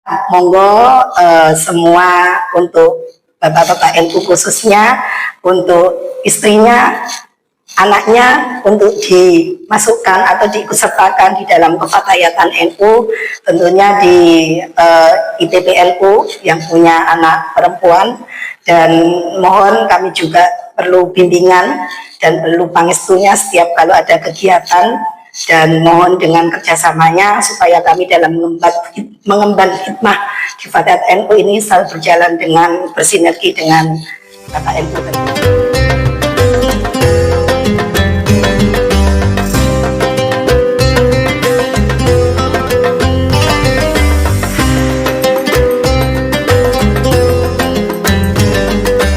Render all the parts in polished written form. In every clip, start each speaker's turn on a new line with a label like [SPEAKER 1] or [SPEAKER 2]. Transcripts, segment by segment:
[SPEAKER 1] Monggo semua untuk bapak-bapak NU khususnya untuk istrinya, anaknya untuk dimasukkan atau diikutsertakan di dalam kefatayatan NU, tentunya di IPPNU yang punya anak perempuan, dan mohon kami juga perlu bimbingan dan perlu pangestunya setiap kalau ada kegiatan, dan mohon dengan kerjasamanya supaya kami dalam mengemban hikmah di Fatayat NU ini selalu berjalan dengan bersinergi dengan Bapak NU.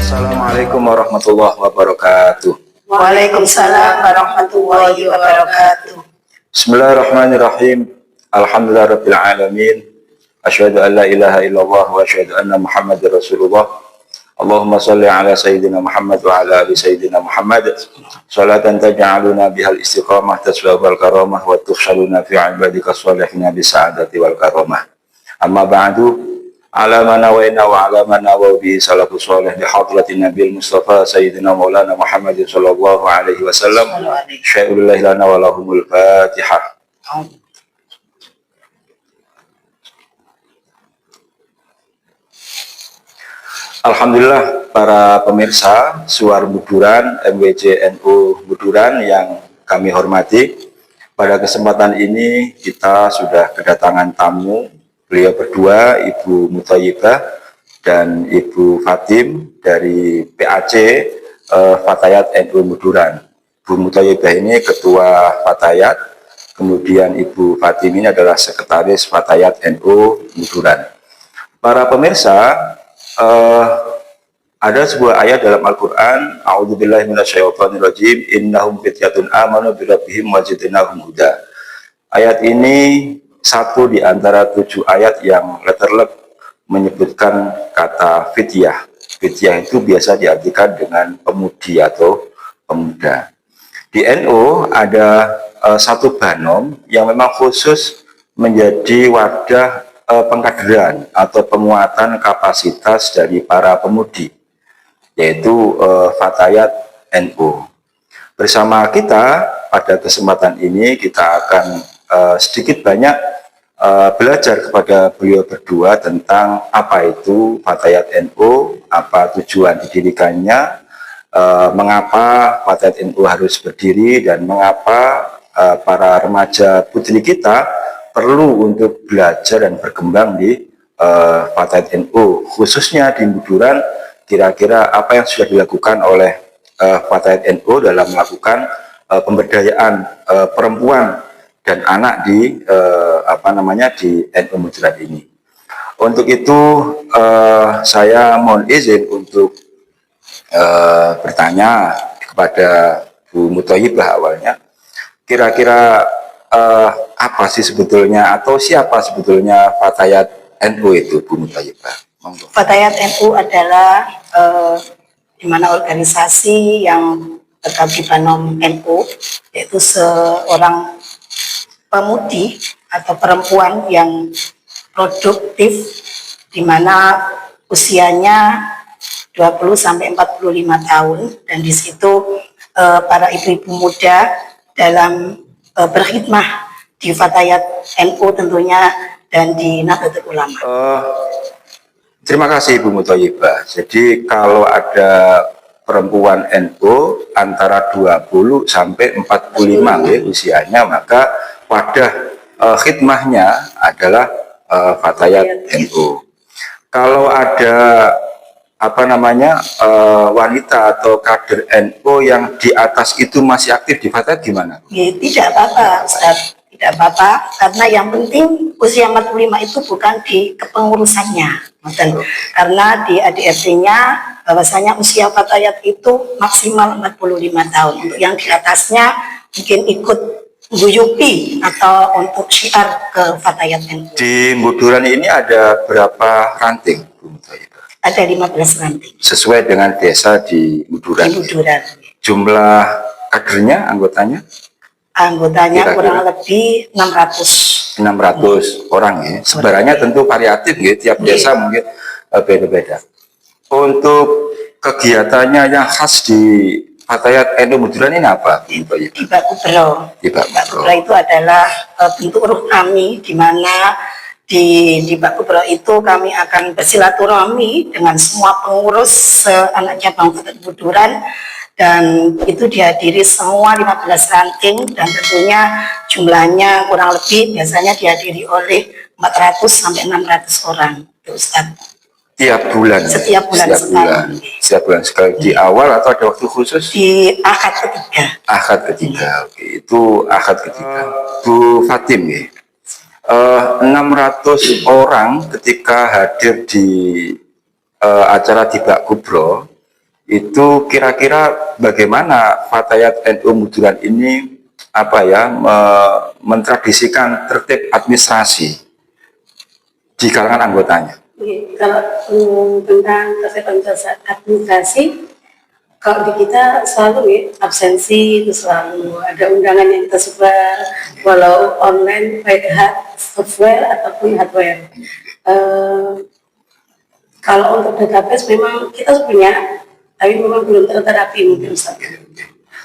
[SPEAKER 2] Assalamualaikum warahmatullahi wabarakatuh.
[SPEAKER 1] Waalaikumsalam warahmatullahi wabarakatuh.
[SPEAKER 2] Bismillahirrahmanirrahim. Alhamdulillahirabbil alamin. Asyhadu an la ilaha illallah wa asyhadu anna Muhammadar Rasulullah. Allahumma shalli ala sayyidina Muhammad wa ala ali sayyidina Muhammad. Salatan taj'aluna bihal istiqamah taswab wal karamah wa tukhshaluna fi ibadika sholihin bi sa'adati wal karamah. Amma ba'du. Ala manawayna wa ala manawaw bi salafu sholih bi hadratin Nabil Mustafa Sayyidina Maulana Muhammadin sallallahu alaihi wasallam. Syai'ulillahi lana wa lahumul Fatihah. Alhamdulillah para pemirsa Suar Buduran MWJ NU Buduran yang kami hormati, pada kesempatan ini kita sudah kedatangan tamu. Beliau berdua, Ibu Muthayyibah dan Ibu Fatim dari PAC Fatayat NU Buduran. Ibu Muthayyibah ini Ketua Fatayat, kemudian Ibu Fatim ini adalah Sekretaris Fatayat NU Buduran. Para pemirsa, ada sebuah ayat dalam Al-Quran, A'udzubillahi minasyaitonirrajim, innahum fityatun amanu birabbihim wazidnahum huda. Ayat ini satu di antara 7 ayat yang letterlek menyebutkan kata fityah. Fityah itu biasa diartikan dengan pemudi atau pemuda. Di NU ada satu banom yang memang khusus menjadi wadah pengkaderan atau penguatan kapasitas dari para pemudi, yaitu Fatayat NU. Bersama kita pada kesempatan ini kita akan sedikit banyak belajar kepada beliau berdua tentang apa itu Fatayat NU, apa tujuan didirikannya, mengapa Fatayat NU harus berdiri, dan mengapa para remaja putri kita perlu untuk belajar dan berkembang di Fatayat NU, khususnya di Buduran. Kira-kira apa yang sudah dilakukan oleh Fatayat NU dalam melakukan pemberdayaan perempuan dan anak di di NU Buduran ini. Untuk itu saya mohon izin untuk bertanya kepada Bu Muthayyibah awalnya, kira-kira apa sih sebetulnya atau siapa sebetulnya Fatayat NU itu, Bu Muthayyibah?
[SPEAKER 1] Fatayat NU adalah di mana organisasi yang tetap di Banom NU, yaitu seorang pemudi atau perempuan yang produktif, di mana usianya 20 sampai 45 tahun, dan di situ para ibu-ibu muda dalam berkhidmah di Fatayat NU tentunya dan di Nahdlatul Ulama.
[SPEAKER 2] Terima kasih Ibu Muthayyibah. Jadi kalau ada perempuan NU antara 20 sampai 45 ya, usianya, maka wadah khidmahnya adalah Fatayat NU. Kalau ada wanita atau kader NU yang di atas itu masih aktif di Fatayat, gimana?
[SPEAKER 1] Ya, tidak apa-apa Ustaz, tidak apa-apa, karena yang penting usia 45 itu bukan di kepengurusannya, karena di ADRT-nya bahwasanya usia Fatayat itu maksimal 45 tahun. Untuk yang di atasnya mungkin ikut Guyupi atau untuk syiar ke Fatayat NU.
[SPEAKER 2] Di Buduran ini ada berapa ranting, Bu Muthayyibah?
[SPEAKER 1] Ada 15 ranting.
[SPEAKER 2] Sesuai dengan desa di Buduran.
[SPEAKER 1] Di Buduran.
[SPEAKER 2] Jumlah kadernya, anggotanya?
[SPEAKER 1] Anggotanya kira-kira kurang lebih 600.
[SPEAKER 2] 600 orang ya. Sebarannya tentu variatif ya, tiap desa mungkin beda-beda. Untuk kegiatannya yang khas di Fatayat NU Muduran ini apa?
[SPEAKER 1] Di Bak Kubro.
[SPEAKER 2] Di Bak
[SPEAKER 1] Bak
[SPEAKER 2] Kubro.
[SPEAKER 1] Kubro itu adalah bentuk ruh kami, di mana di Bak Kubro itu kami akan bersilaturahmi dengan semua pengurus anak cabang Fatayat Muduran, dan itu dihadiri semua 15 ranting, dan tentunya jumlahnya kurang lebih biasanya dihadiri oleh 400 sampai 600 orang, Ustaz.
[SPEAKER 2] Tiap bulan.
[SPEAKER 1] Setiap bulan sekali.
[SPEAKER 2] Setiap bulan sekali. Di awal atau ada waktu khusus?
[SPEAKER 1] Di akad ketiga.
[SPEAKER 2] Akad ketiga. Oke, itu akad ketiga. Bu Fatim ya. 600 orang ketika hadir di acara di Bak Kubro, itu kira-kira bagaimana Fatayat NU Muduran ini mentradisikan tertib administrasi di kalangan anggotanya?
[SPEAKER 3] Kalau tentang tertib administrasi, kalau di kita selalu ya, absensi itu selalu ada undangan yang kita sebar, walau online, baik software ataupun hardware. Kalau untuk database memang kita punya, tapi memang belum terterapi mungkin Ustaz.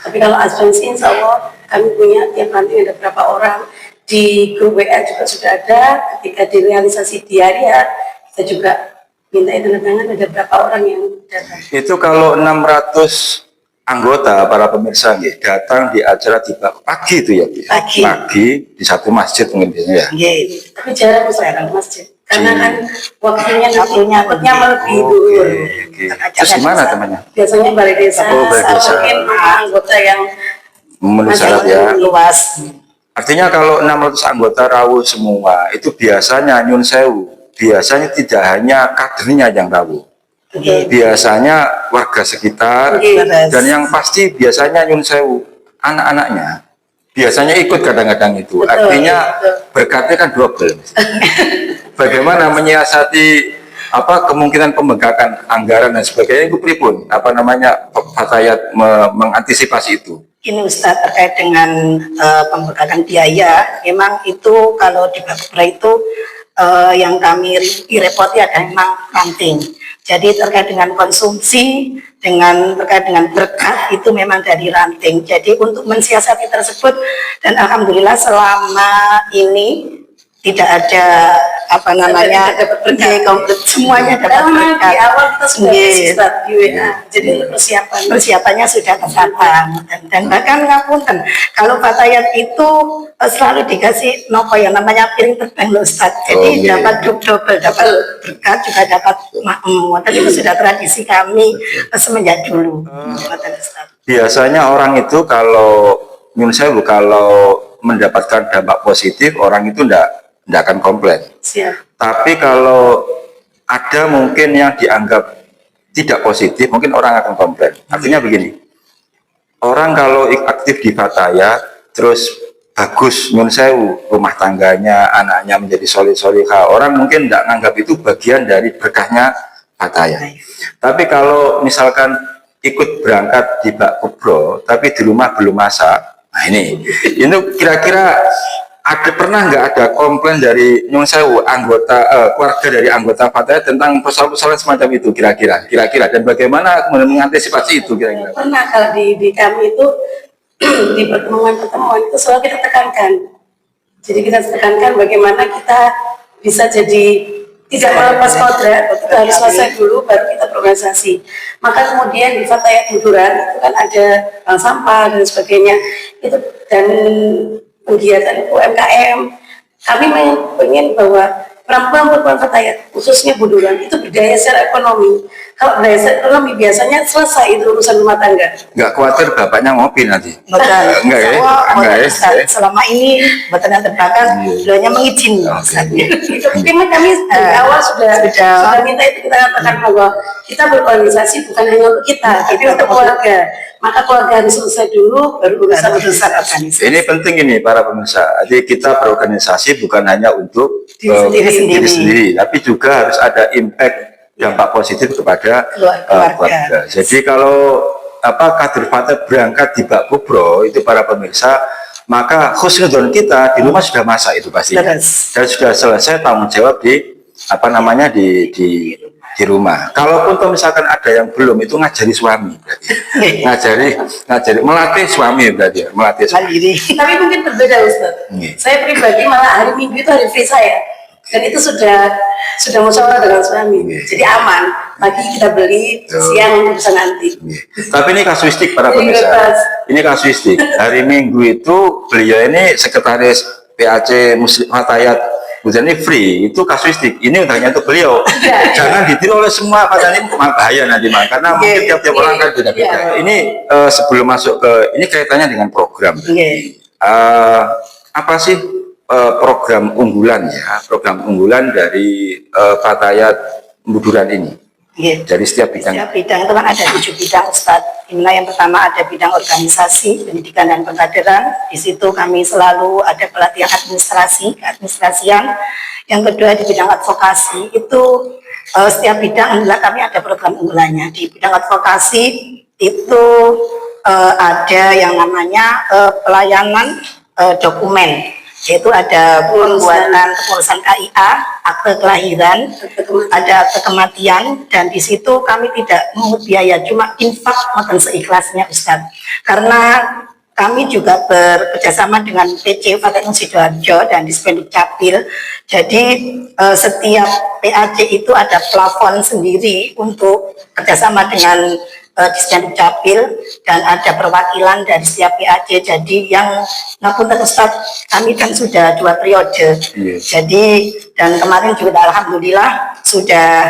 [SPEAKER 3] Tapi kalau absensi insya Allah kami punya, tiap nanti ada berapa orang, di grup WA juga sudah ada, ketika direalisasi di hari ya, kita juga minta tanda tangan ada berapa orang yang datang.
[SPEAKER 2] Itu kalau 600 anggota para pemirsa ya, datang di acara di pagi itu ya, pagi di satu masjid mungkin biasanya ya.
[SPEAKER 3] Tapi jarang Ustaz di masjid, karena kan waktunya melebihi dulu.
[SPEAKER 2] Terus gimana temannya?
[SPEAKER 3] Biasanya balai desa, mungkin anggota yang
[SPEAKER 2] memenuhi syarat ya.
[SPEAKER 1] Luas.
[SPEAKER 2] Artinya kalau 600 anggota rawuh semua, itu biasanya nyun sewu. Biasanya tidak hanya kadernya yang rawuh. Biasanya warga sekitar, dan yang pasti biasanya nyun sewu, anak-anaknya. Biasanya ikut kadang-kadang itu. Artinya berkatnya kan double. Bagaimana menyiasati kemungkinan pembengkakan anggaran dan sebagainya itu pripun? Fatayat mengantisipasi itu?
[SPEAKER 1] Ini Ustadz, terkait dengan pembengkakan biaya, memang itu kalau di Bak Kubro itu yang kami repoti ada memang ranting. Jadi terkait dengan konsumsi, terkait dengan berkat itu memang dari ranting. Jadi untuk mensiasati tersebut, dan alhamdulillah selama ini tidak ada
[SPEAKER 3] dapat berkat.
[SPEAKER 1] Semuanya dapat berkat.
[SPEAKER 3] Di awal kita sudah di WA, jadi
[SPEAKER 1] persiapannya sudah matang, dan bahkan ngapunten kalau Fatayat itu selalu dikasih piring terbang loh Ustaz. Jadi dapat double, dapat berkat juga dapat makmum. Itu sudah tradisi kami semenjak dulu.
[SPEAKER 2] Biasanya orang itu kalau mendapatkan dampak positif, orang itu tidak akan komplain. Tapi kalau ada mungkin yang dianggap tidak positif, mungkin orang akan komplain. Artinya begini, orang kalau aktif di Fatayat, terus bagus nyun sewu, rumah tangganya, anaknya menjadi solih-solihah, orang mungkin tidak menganggap itu bagian dari berkahnya Fatayat. Tapi kalau misalkan ikut berangkat di Bak Kubro, tapi di rumah belum masak, nah ini kira-kira pernah nggak ada komplain dari nyun sewu keluarga dari anggota Fatayat tentang persoalan semacam itu kira-kira dan bagaimana kemudian mengantisipasi itu kira-kira?
[SPEAKER 3] Pernah kalau di kami itu di pertemuan itu selalu kita tekankan. Jadi kita tekankan bagaimana kita bisa jadi tidak melepas kodrat, kita harus selesai dulu baru kita berorganisasi. Maka kemudian di Fatayat Muduran itu kan ada bank sampah dan sebagainya itu, dan kegiatan UMKM, kami ingin bahwa perempuan Fatayat, khususnya Muduran, itu berdaya secara ekonomi. Kalau berdaya secara ekonomi biasanya selesai itu urusan rumah tangga.
[SPEAKER 2] Nggak khawatir bapaknya ngopi nanti?
[SPEAKER 1] Enggak ya? Selama ini Badan Terbakar beliaunya mengizinkan.
[SPEAKER 3] Itu mungkin kami dari awal sudah minta itu, kita katakan bahwa kita berorganisasi bukan hanya untuk kita, tapi untuk keluarga. Maka keluarga harus selesai dulu, baru urusan organisasi.
[SPEAKER 2] Ini penting ini para pemirsa. Jadi kita berorganisasi bukan hanya untuk diri sendiri, tapi juga harus ada impact dampak positif kepada keluarga. Jadi kalau kader Fatayat berangkat di Bak Kubro itu para pemirsa maka husnudon kita di rumah sudah masak itu pasti,
[SPEAKER 1] Terus.
[SPEAKER 2] dan sudah selesai tanggung jawab di apa namanya di rumah. Kalaupun tuh misalkan ada yang belum, itu ngajari suami berarti. ngajari melatih suami berarti ya, melatih suami.
[SPEAKER 1] Mandiri.
[SPEAKER 3] Tapi mungkin berbeda Ustaz. Saya pribadi malah hari Minggu itu hari free saya. Dan itu sudah musyawarah dengan suami. Jadi aman. Pagi kita beli, siang bisa nanti.
[SPEAKER 2] Tapi ini kasuistik para pemirsa. Ini kasuistik. Hari Minggu itu beliau ini sekretaris PAC Muslim Fatayat Budan ini free, itu kasuistik. Ini untungnya untuk beliau. Jangan ditiru oleh semua, padahal ini bahaya nanti, karena mungkin tiap-tiap orang kan beda-beda. Ini sebelum masuk ke, ini kaitannya dengan program. Apa sih program unggulan ya? Program unggulan dari Fatayat Buduran ini? Dari setiap bidang.
[SPEAKER 1] Setiap bidang itu kan ada 7 bidang, Ustadz. Dimana yang pertama ada bidang organisasi, pendidikan dan pengkaderan. Di situ kami selalu ada pelatihan administrasi, keadministrasian. Yang kedua di bidang advokasi, itu setiap bidang adalah kami ada program unggulannya. Di bidang advokasi itu ada yang namanya pelayanan dokumen. Yaitu ada pembuatan kepengurusan KIA, akte kelahiran, ada akte kematian, dan di situ kami tidak mengut biaya, cuma infak makan seikhlasnya Ustaz. Karena kami juga bekerjasama dengan PC Fatayat Sidoarjo dan Dispenduk Capil. Jadi setiap PAC itu ada plafon sendiri untuk kerjasama dengan Dispenduk Capil, dan ada perwakilan dari setiap PAC. Jadi yang ngapunten Ustaz, kami kan sudah 2 periode. Jadi dan kemarin juga alhamdulillah sudah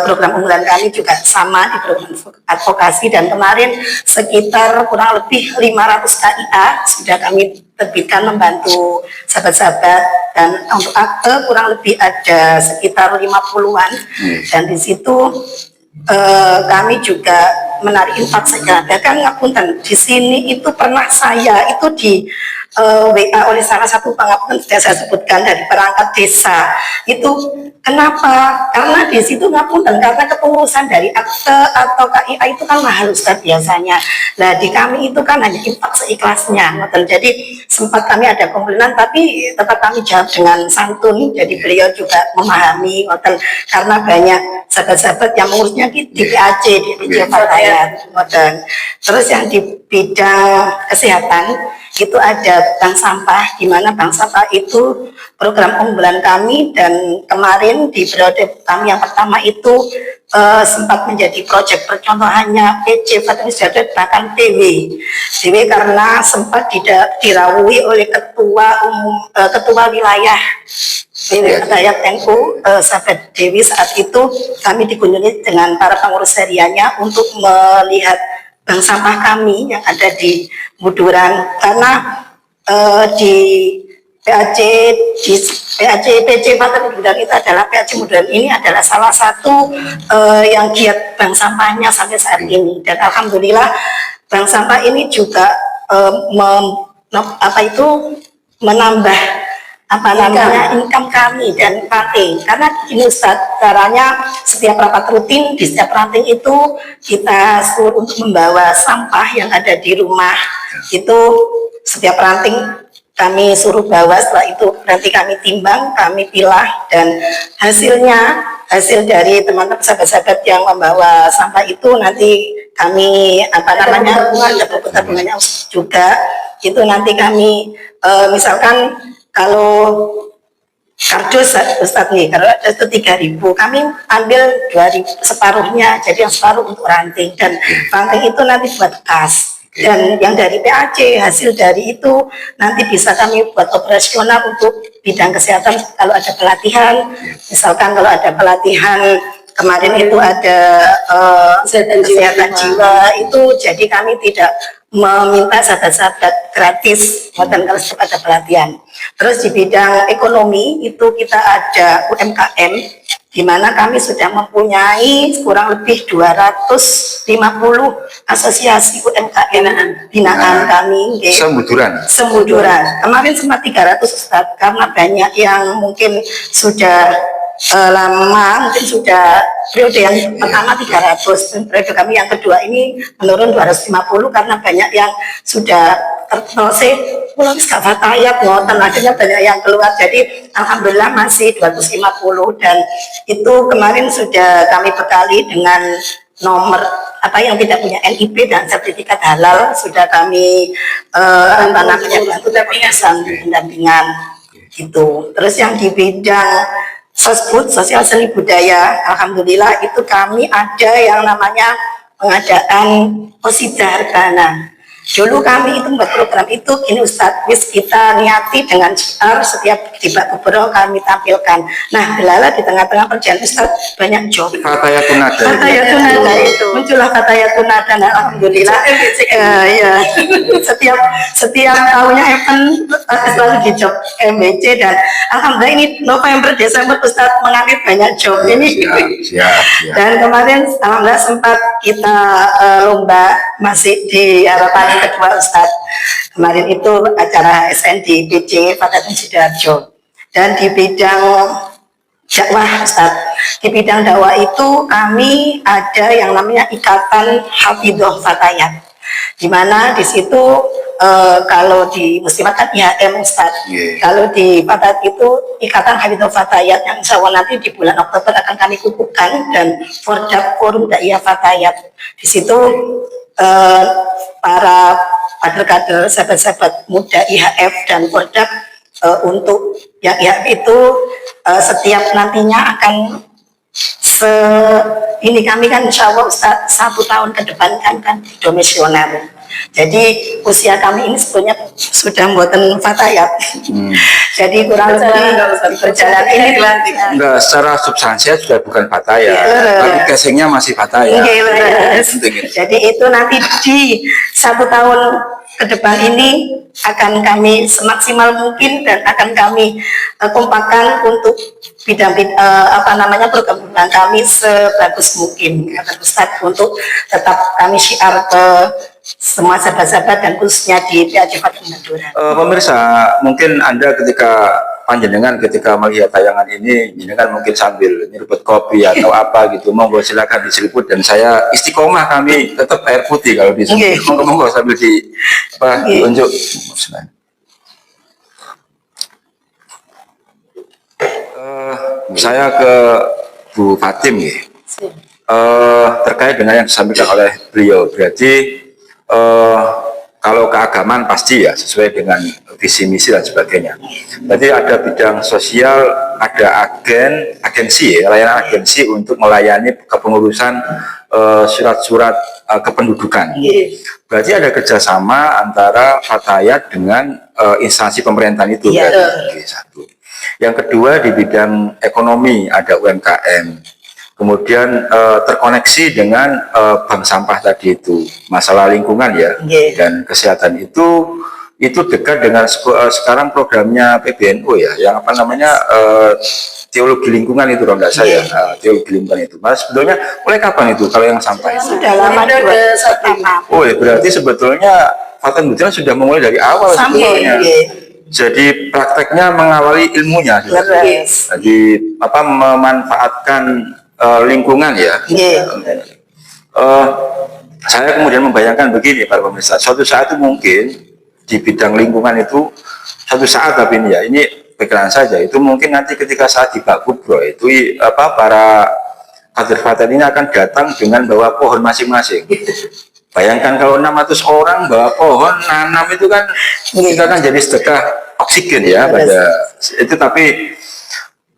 [SPEAKER 1] program unggulan kami juga sama di program advokasi, dan kemarin sekitar kurang lebih 500 KIA sudah kami terbitkan membantu sahabat-sahabat, dan untuk akte kurang lebih ada sekitar 50-an. Dan di situ kami juga menarik infak segala. Bahkan ngapunten di sini itu pernah saya itu di WA oleh salah satu pengapunten, sudah saya sebutkan, dari perangkat desa. Itu kenapa? Karena di situ ngapunten, karena kepengurusan dari akte atau KIA itu kan mahal Ustaz biasanya. Nah di kami itu kan hanya infak seikhlasnya. Jadi sempat kami ada komplainan, tapi tetap kami jawab dengan santun. Jadi beliau juga memahami, karena banyak sahabat-sahabat yang mengurusnya di PAC, di PJ Fatayat. Terus yang di bidang kesehatan itu ada bank sampah, di mana bank sampah itu program unggulan kami, dan kemarin di periode kami yang pertama itu sempat menjadi proyek percontohannya PC Fatayat Sidoarjo, bahkan PW karena sempat dirawui oleh ketua wilayah Fatayat NU Sahabat Dewi. Saat itu kami dikunjungi dengan para pengurus hariannya untuk melihat bank sampah kami yang ada di Buduran, karena di PAC PC Fatayat Buduran itu adalah PAC Buduran ini adalah salah satu yang giat bank sampahnya sampai saat ini, dan alhamdulillah bank sampah ini juga menambah income kami dan ranting. Karena ini Ustaz, caranya setiap rapat rutin, di setiap ranting itu kita suruh untuk membawa sampah yang ada di rumah. Itu setiap ranting kami suruh bawa, setelah itu nanti kami timbang, kami pilah, dan hasil dari teman-teman sahabat-sahabat yang membawa sampah itu nanti kami tabungannya juga. Itu nanti kami misalkan kalau kardus Ustadz nih, kalau itu 3.000, kami ambil 2.000 separuhnya, jadi yang separuh untuk ranting, dan ranting itu nanti buat kas. Dan yang dari PAC, hasil dari itu nanti bisa kami buat operasional untuk bidang kesehatan. Kalau ada pelatihan, misalkan kalau ada pelatihan kemarin itu ada kesehatan jiwa itu, jadi kami tidak meminta sahabat-sahabat gratis dan kalau ada pelatihan. Terus di bidang ekonomi itu kita ada UMKM, di mana kami sudah mempunyai kurang lebih 250 asosiasi UMKM binaan kami. Sembuduran. Kemarin sempat 300 Ustaz, karena banyak yang mungkin sudah lama, mungkin sudah periode yang pertama 300, dan periode kami yang kedua ini menurun 250 karena banyak yang sudah terselesai Kalau gak fatayat ngoten, akhirnya banyak yang keluar. Jadi alhamdulillah masih 250, dan itu kemarin sudah kami bekali dengan nomor apa yang tidak punya NIB dan sertifikat halal, sudah kami apa namanya bantu pendampingan gitu. Terus yang di bidang sosbud, sosial seni budaya, alhamdulillah itu kami ada yang namanya pengadaan posida hargana. Dulu kami itu membuat program itu, gini Ustadz, wis kita niati dengan syiar setiap di Bak Kubro kami tampilkan. Nah, delala di tengah-tengah perjalanan Ustadz banyak job.
[SPEAKER 2] Fatayatun Nada.
[SPEAKER 1] Fatayatun Nada itu muncullah Fatayatun Nada. Nah, alhamdulillah ya setiap tahunnya event selalu di job MBC, dan alhamdulillah ini November Desember Ustadz mengangkat banyak job ini.
[SPEAKER 2] Siap.
[SPEAKER 1] Dan kemarin alhamdulillah sempat kita lomba masih di harapan kedua Ustadz. Kemarin itu acara SN di BC Fatayatun Sidoarjo. Dan di bidang dakwah Ustadz, di bidang dakwah itu kami ada yang namanya Ikatan Hafidhoh Fatayat, di mana di situ kalau di Muslimat kan IHM Ustadz, kalau di Fatayat itu Ikatan Hafidhoh Fatayat, yang insya Allah nanti di bulan Oktober akan kami kukuhkan, dan Fordap Forum Daiyah Fatayat. Di situ para kader-kader sahabat-sahabat muda IHF dan Fordap untuk yang IHF itu setiap nantinya akan ini kami kan insya Allah 1 tahun ke depan kan di domisioner. Jadi usia kami ini sebenarnya sudah buatan fatayat. Jadi kurang lebih berjalan ini
[SPEAKER 2] enggak, secara substansial sudah bukan fatayat, tapi casingnya masih fatayat.
[SPEAKER 1] Jadi itu nanti di 1 tahun ke depan ini akan kami semaksimal mungkin dan akan kami kompakan untuk bidang program kami sebagus mungkin, Ustadz, untuk tetap kami syiar ke semua sahabat-sahabat dan khususnya di PAJ Fatayat Madura.
[SPEAKER 2] Pemirsa, mungkin Anda ketika melihat tayangan ini, jenengan mungkin sambil nyeruput kopi atau apa gitu, monggo silakan diseruput, dan saya istiqomah kami tetap air putih kalau diseruput. Monggo sambil diunjuk. Saya ke Bu Fatim ya. Terkait dengan yang disampaikan oleh beliau, berarti kalau keagamaan pasti ya sesuai dengan visi misi dan sebagainya. Berarti ada bidang sosial, ada agensi ya, layanan agensi untuk melayani kepengurusan surat-surat kependudukan. Berarti ada kerjasama antara Fatayat dengan instansi pemerintahan itu. Satu. Yang kedua di bidang ekonomi ada UMKM. Kemudian terkoneksi dengan bank sampah tadi itu, masalah lingkungan ya, dan kesehatan itu dekat dengan sekarang programnya PBNU ya, yang apa namanya teologi lingkungan itu kalau nggak saya, teologi lingkungan itu. Mas, sebetulnya mulai kapan itu kalau yang sampah itu?
[SPEAKER 1] Sudah lama
[SPEAKER 2] Oh ya, berarti sebetulnya Fatayat Madura sudah memulai dari awal sebetulnya. Jadi prakteknya mengawali ilmunya, jadi memanfaatkan lingkungan ya. Saya kemudian membayangkan begini para pemirsa, suatu saat itu mungkin di bidang lingkungan itu suatu saat, tapi ini pikiran saja, itu mungkin nanti ketika saat di Bak Kubro itu para kader Fatayat ini akan datang dengan bawa pohon masing-masing. Bayangkan kalau 600 orang bawa pohon nanam itu kan, kita kan jadi sedekah oksigen ya pada itu, tapi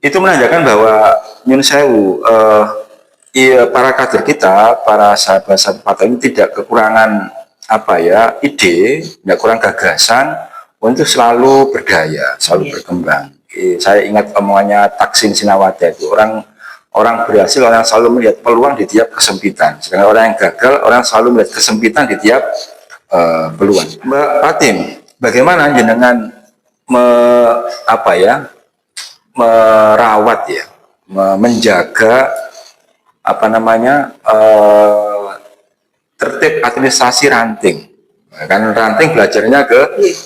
[SPEAKER 2] itu menandakan bahwa nyun sewu, para kader kita, para sahabat-sahabat Fatayat ini tidak kekurangan ide, tidak kurang gagasan untuk selalu berdaya, selalu berkembang. Saya ingat omongannya Taksin Sinawati itu, orang berhasil, orang selalu melihat peluang di tiap kesempitan, sedangkan orang yang gagal, orang selalu melihat kesempitan di tiap peluang. Mbak Fatim, bagaimana jenengan merawat ya, menjaga tertib administrasi ranting Kan ranting belajarnya ke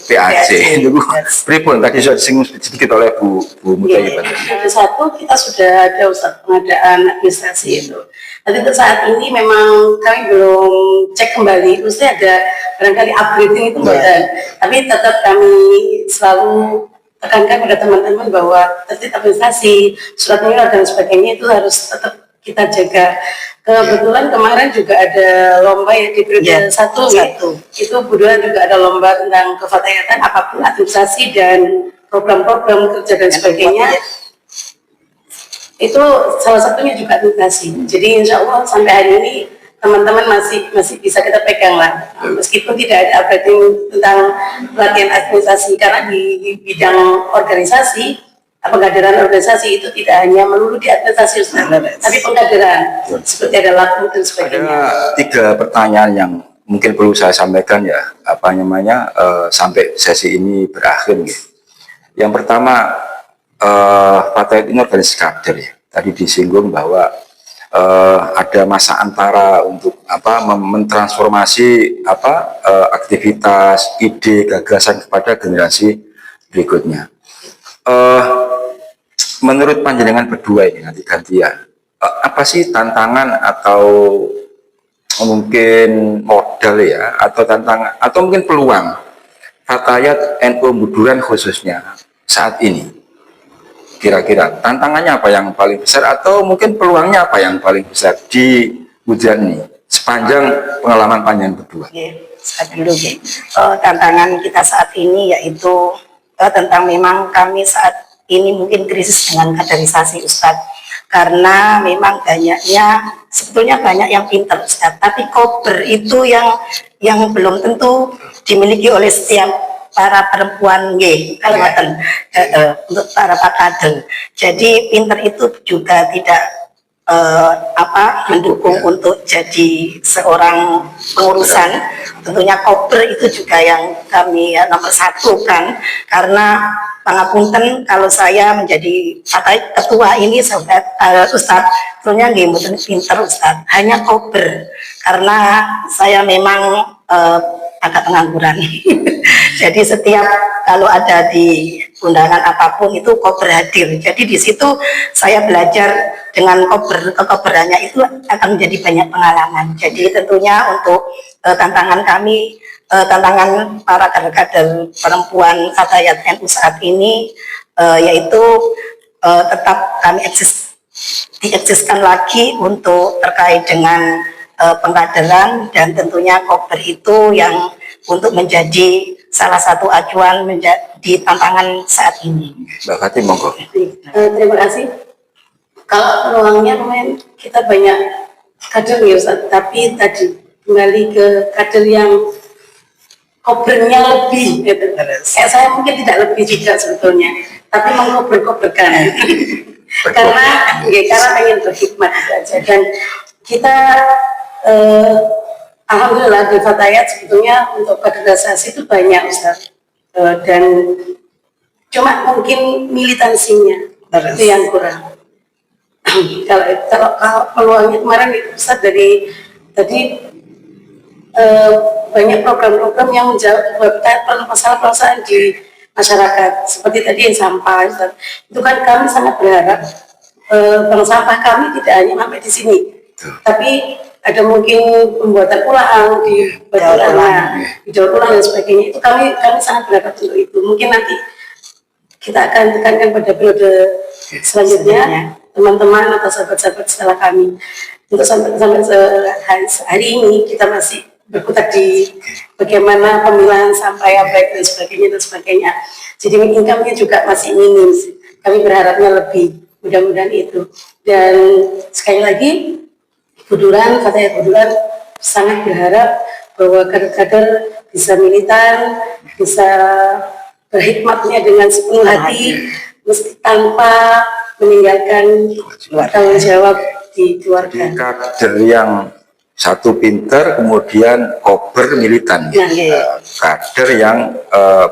[SPEAKER 2] PAC. Itu pripun tadi sudah disinggung sedikit oleh Bu Mutayyibah.
[SPEAKER 3] Satu, kita sudah ada Ustaz pengadaan administrasi itu. Tapi untuk saat ini memang kami belum cek kembali, mesti ada barangkali upgrading itu bukan. Tapi tetap kami selalu tekankan pada teman-teman bahwa tertib administrasi, surat menyurat dan sebagainya itu harus tetap kita jaga. Kebetulan kemarin juga ada lomba yang di periode satu. Itu kebetulan juga ada lomba tentang kefatayatan apapun administrasi dan program-program kerja dan sebagainya. Itu salah satunya juga administrasi. Jadi insya Allah sampai hari ini teman-teman masih bisa kita pegang lah. Meskipun tidak ada updating tentang pelatihan administrasi, karena di bidang organisasi, pengkaderan organisasi itu tidak hanya melulu di administrasi, tapi pengkaderan seperti ada laku dan sebagainya.
[SPEAKER 2] Ada 3 pertanyaan yang mungkin perlu saya sampaikan ya, sampai sesi ini berakhir gitu. Yang pertama, Fatayat ini organisasi kader ya. Tadi disinggung bahwa ada masa antara untuk mentransformasi aktivitas, ide, gagasan kepada generasi berikutnya. Menurut panjenengan berdua ini nanti gantian, apa sih tantangan atau mungkin modal ya, atau tantangan atau mungkin peluang Fatayat NU Buduran khususnya saat ini? Kira-kira tantangannya apa yang paling besar, atau mungkin peluangnya apa yang paling besar di Buduran ini sepanjang pengalaman panjenengan berdua?
[SPEAKER 1] Tantangan kita saat ini yaitu tentang memang kami saat ini mungkin krisis dengan kaderisasi Ustadz, karena memang sebetulnya banyak yang pintar Ustadz, tapi kober itu yang belum tentu dimiliki oleh setiap para perempuan untuk para pak kader. Jadi pintar itu juga tidak mendukung untuk jadi seorang pengurusan. Tentunya kober itu juga yang kami nomor 1 kan, karena pangapunten kalau saya menjadi ketua ini Ustadz, tentunya nggih mboten pinter Ustadz, hanya kober, karena saya memang agak pengangguran. Jadi setiap kalau ada di undangan apapun itu kober hadir. Jadi di situ saya belajar dengan kekoberannya itu akan menjadi banyak pengalaman. Jadi tentunya untuk tantangan kami, tantangan para kader-kader perempuan Fatayat NU saat ini yaitu tetap kami dieksiskan lagi untuk terkait dengan pengkaderan, dan tentunya kober itu yang untuk menjadi salah satu acuan menjadi tantangan saat ini.
[SPEAKER 2] Mbak Fatih, monggo.
[SPEAKER 3] Terima kasih. Kalau peluangnya lumayan, kita banyak kader ya Ustaz, tapi tadi kembali ke kader yang kobernya lebih gitu. Saya mungkin tidak lebih juga sebetulnya, tapi mengkober-koberkan. karena pengen berkhidmat saja. Dan kita alhamdulillah di Fatayat sebetulnya untuk kaderisasi itu banyak Ustaz, dan cuma mungkin militansinya itu yang kurang. kalau peluangnya kemarin Ustaz dari tadi banyak program-program yang menjawab masalah-masalah di masyarakat, seperti tadi yang sampah Ustaz. Itu kan kami sangat berharap bank sampah kami tidak hanya sampai di sini, tapi ada mungkin pembuatan ulang di daur ulang dan sebagainya. Itu kami sangat berharap untuk itu. Mungkin nanti kita akan tekankan pada periode selanjutnya teman-teman atau sahabat-sahabat setelah kami. Untuk sampai hari ini kita masih berkutat di bagaimana pemilahan sampah yang baik dan sebagainya. Jadi income-nya juga masih minim. Kami berharapnya lebih, mudah-mudahan itu. Dan sekali lagi, Fatayat Buduran sangat berharap bahwa kader-kader bisa militan, bisa berkhidmatnya dengan sepenuh hati, meski tanpa meninggalkan tanggung jawab di keluarga.
[SPEAKER 2] Jadi kader yang satu pinter, kemudian kober militan. Kader yang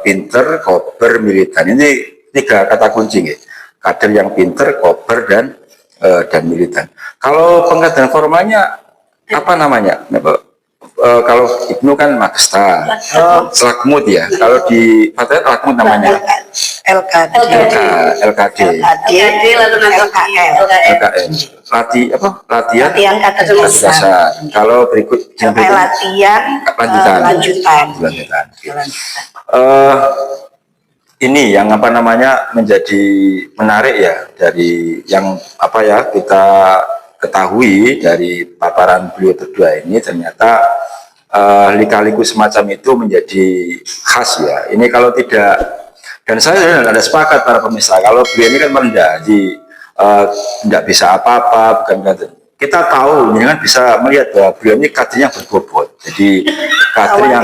[SPEAKER 2] pinter, kober militan. Ini 3 kata kunci. Kader yang pinter, kober, dan militan. Kalau pengkaderan formalnya apa namanya? Kalau Ibnu kan Magesta, Lakmut ya. Kalau di Fatayat Lakmut namanya.
[SPEAKER 1] LKD.
[SPEAKER 2] LKD.
[SPEAKER 3] LKD lalu nanti
[SPEAKER 1] LKL.
[SPEAKER 2] LKM. Latihan
[SPEAKER 1] Latihan kata
[SPEAKER 2] dasar. Kalau berikut
[SPEAKER 1] Sampai latihan lanjutan.
[SPEAKER 2] Ini yang menjadi menarik ya dari yang kita ketahui dari paparan beliau berdua ini, ternyata lika-liku semacam itu menjadi khas ya. Ini kalau tidak, dan saya ada sepakat para pemirsa, kalau beliau ini kan merendah, tidak bisa apa-apa, bukan. Kita tahu, ini kan bisa melihat bahwa beliau ini kadernya berbobot. Jadi kader yang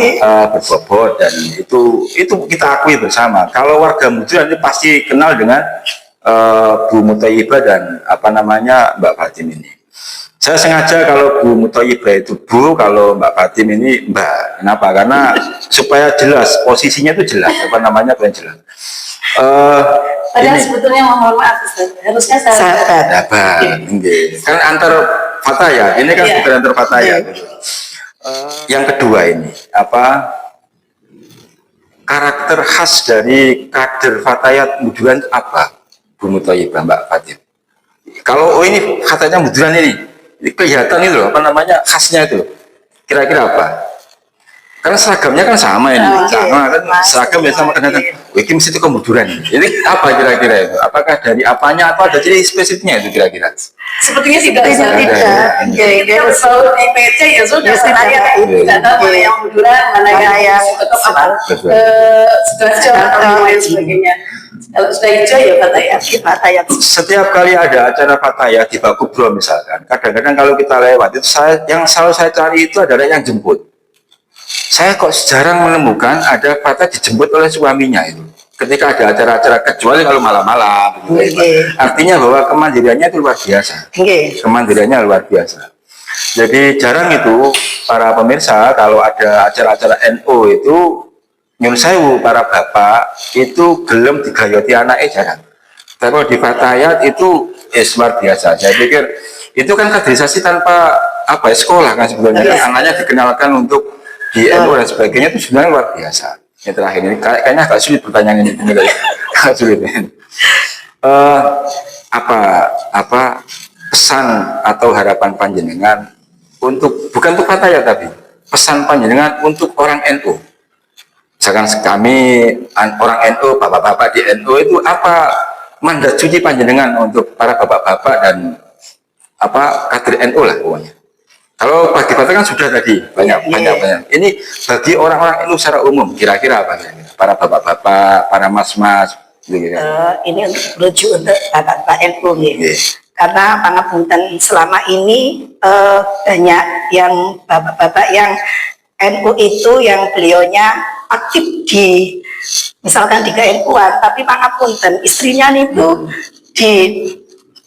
[SPEAKER 2] berbobot, dan itu kita akui bersama. Kalau warga Mujuran ini pasti kenal dengan Bu Muthayyibah dan Mbak Fatim ini. Saya sengaja kalau Bu Muthayyibah itu Bu, kalau Mbak Fatim ini Mbak. Kenapa? Karena supaya jelas posisinya itu jelas, paling jelas.
[SPEAKER 3] Padahal sebetulnya mohon maaf, harusnya sahabat.
[SPEAKER 2] Kan antar fatayat, ini kan bukan antar fatayat. Yang kedua ini karakter khas dari kader fatayat Mujuran apa? Bu Muthayyibah, Mbak Fatim. Kalau ini katanya Mujuran ini kelihatan itu khasnya itu. Kira-kira apa? Karena seragamnya kan sama ini, sama kan seragam yang sama kadang-kadang. Ini mesti itu kemuduran. Ini apa kira-kira itu? Apakah dari apanya atau ada jadi spesifiknya itu kira-kira?
[SPEAKER 3] Sepertinya tidak. Kalau tahu di PC ya sudah, saya tidak tahu mana yang muduran, mana yang sudah hijau atau lain sebagainya. Kalau sudah hijau ya fatayat.
[SPEAKER 2] Setiap kali ada acara fatayat di Pak Kubro misalkan, kadang-kadang kalau kita lewat itu yang selalu saya cari itu adalah yang jemput. Saya kok jarang menemukan ada fatayat dijemput oleh suaminya itu. Ketika ada acara-acara, kecuali kalau malam-malam. Artinya bahwa kemandiriannya itu luar biasa. Kemandiriannya luar biasa. Jadi jarang itu para pemirsa kalau ada acara-acara NU itu, nyun sewu para bapak itu gelem digayoti anaknya jarang. Tapi kalau di fatayat itu luar biasa. Saya pikir itu kan kaderisasi tanpa sekolah kan sebenarnya. Anaknya dikenalkan untuk di NU dan sebagainya itu sebenarnya luar biasa. Yang terakhir ini kayaknya agak sulit pertanyaan ini, agak sulit. Apa pesan atau harapan panjenengan untuk, bukan untuk fatayat tapi pesan panjenengan untuk orang NU? Misalkan kami orang NU, bapak-bapak di NU itu apa mandat suci panjenengan untuk para bapak-bapak dan kader NU lah pokoknya. Kalau bagi Bapak kan sudah tadi banyak. Ini bagi orang-orang NU secara umum kira-kira apa kira-kira? Para bapak-bapak, para mas-mas, gitu.
[SPEAKER 1] Ini untuk merujuk untuk bapak-bapak NU ya. Karena pangapunten selama ini banyak yang bapak-bapak yang NU itu yang beliaunya aktif di misalkan di KNU-an, tapi pangapunten istrinya itu di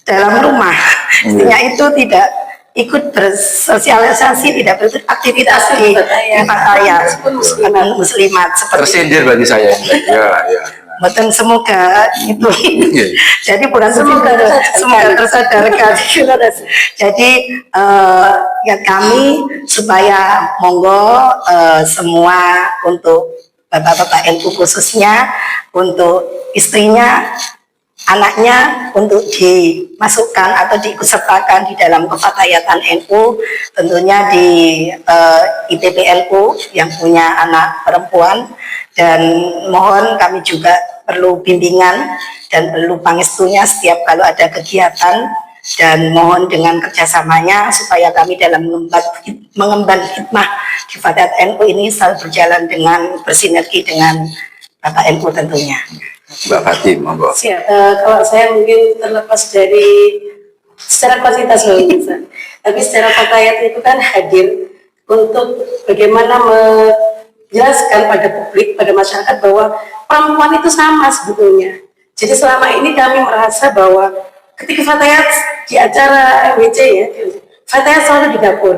[SPEAKER 1] dalam rumah, istrinya itu tidak ikut bersosialisasi, tidak berikut aktivitas di fatayat muslimat seperti
[SPEAKER 2] tersindir bagi saya. Ya.
[SPEAKER 1] Betul, semoga itu. Jadi bukan semoga tersadarkan. Jadi ya kami supaya monggo semua untuk bapak-bapak NU khususnya untuk istrinya, anaknya untuk dimasukkan atau diikutsertakan di dalam kefatayatan NU, tentunya di IPPNU yang punya anak perempuan, dan mohon kami juga perlu bimbingan dan perlu pangestunya setiap kalau ada kegiatan, dan mohon dengan kerjasamanya supaya kami dalam mengemban hikmah di fatayat NU ini selalu berjalan dengan bersinergi dengan Bapak NU tentunya.
[SPEAKER 2] Mbak Fatim, monggo.
[SPEAKER 3] Kalau saya mungkin terlepas dari secara kuantitas tapi secara fatayat itu kan hadir untuk bagaimana menjelaskan pada publik, pada masyarakat bahwa perempuan itu sama sebetulnya. Jadi selama ini kami merasa bahwa ketika fatayat di acara MWC ya, fatayat selalu di dapur.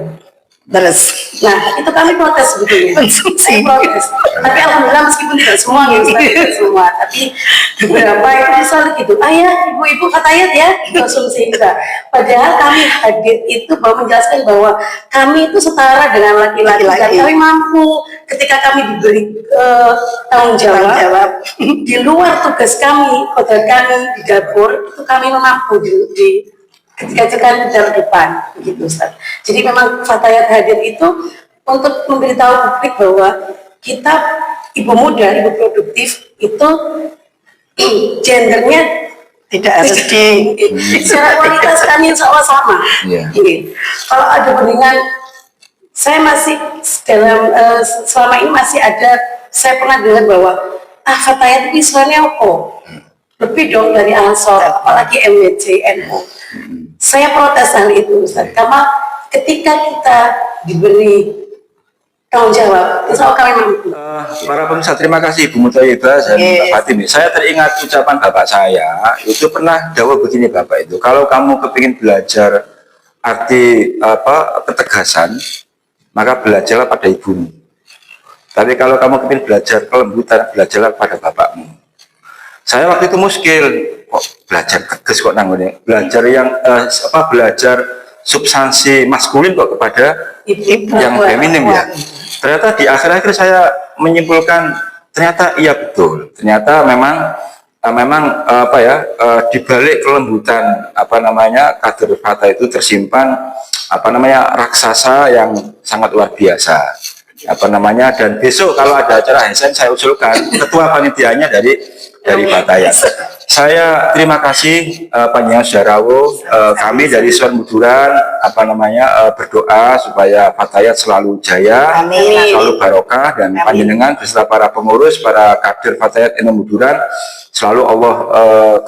[SPEAKER 1] Terus
[SPEAKER 3] Nah, itu kami protes sebetulnya. Saya protes. Tapi alhamdulillah meskipun tidak semua ya Ustaz, tidak semua. Tapi beberapa itu misalnya gitu, ayah, ibu-ibu fatayat ya, konsumsi kita. Padahal kami hadir itu bahwa menjelaskan bahwa kami itu setara dengan laki-laki dan kami mampu ketika kami diberi tanggung jawab di luar tugas kami, kodrat kami di dapur itu kami mampu di ketika di dalam depan begitu Ustaz. Jadi memang fatayat hadir itu untuk memberitahu publik bahwa kita ibu muda, ibu produktif itu gendernya
[SPEAKER 1] tidak harus di
[SPEAKER 3] secara kualitas kami insya Allah sama.
[SPEAKER 2] Iya.
[SPEAKER 3] Ini kalau ada perbandingan, saya masih dalam selama ini masih ada, saya pernah dengar bahwa fatayat itu istilahnya apa? Lebih dong dari Ansor, apalagi MWC, NU. Saya protes hal itu Ustaz, karena ketika kita diberi tanggung jawab, insya Allah kami mampu.
[SPEAKER 2] Para pemirsa, terima kasih Ibu Muthayyibah dan Mbak Fatimi. Saya teringat ucapan bapak saya, itu pernah dawuh begini bapak itu, kalau kamu kepingin belajar arti ketegasan, maka belajarlah pada ibumu. Tapi kalau kamu kepingin belajar kelembutan, belajarlah pada bapakmu. Saya waktu itu muskil, kok belajar tegas kok nanggungnya, belajar yang belajar substansi maskulin kok kepada yang feminim ya. Ternyata di akhir-akhir saya menyimpulkan ternyata iya betul. Ternyata memang di balik kelembutan kader fata itu tersimpan raksasa yang sangat luar biasa. Dan besok kalau ada acara Hesen saya usulkan ketua panitianya dari Fatayat. Saya terima kasih panjenengan Sudarawo, kami dari Suar Muduran berdoa supaya Fatayat selalu jaya, selalu barokah, dan panjenengan beserta para pengurus, para kader Fatayat NU Muduran selalu Allah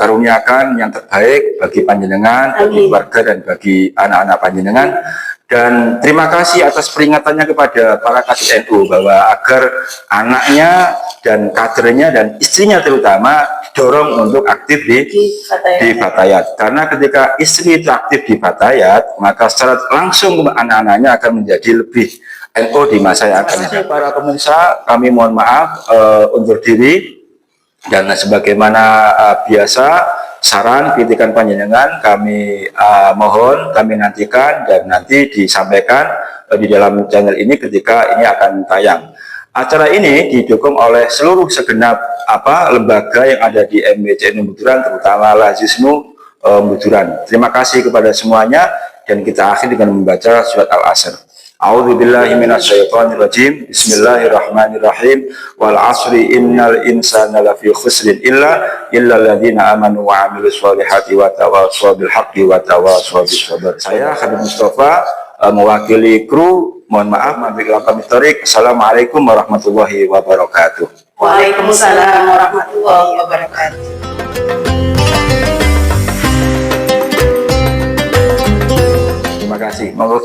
[SPEAKER 2] karuniakan yang terbaik bagi panjenengan, bagi keluarga dan bagi anak-anak panjenengan. Dan terima kasih atas peringatannya kepada para kader NU bahwa agar anaknya dan kadernya dan istrinya terutama didorong untuk aktif di Fatayat. Karena ketika istri itu aktif di Fatayat, maka secara langsung anak-anaknya akan menjadi lebih NU di masa yang akan datang. Para pemirsa, kami mohon maaf undur diri, dan sebagaimana biasa saran kritikan panjenengan kami mohon, kami nantikan dan nanti disampaikan di dalam channel ini ketika ini akan tayang. Acara ini didukung oleh seluruh segenap lembaga yang ada di MWC NU Muduran, terutama Lazisnu Muduran. Terima kasih kepada semuanya, dan kita akhiri dengan membaca surat Al-Asr. A'udzubillahi minasyaitonirrajim. Bismillahirrahmanirrahim. Wal 'asri innal insana lafi khusrin illa alladziina amanu wa 'amilus sholihati wa tawassaw bil haqqi wa tawassaw bis sabr. Saya Khadim Mustafa mewakili kru, mohon maaf apabila kami tarik. Assalamualaikum warahmatullahi wabarakatuh.
[SPEAKER 3] Waalaikumsalam warahmatullahi wabarakatuh.
[SPEAKER 2] Terima kasih. Monggo.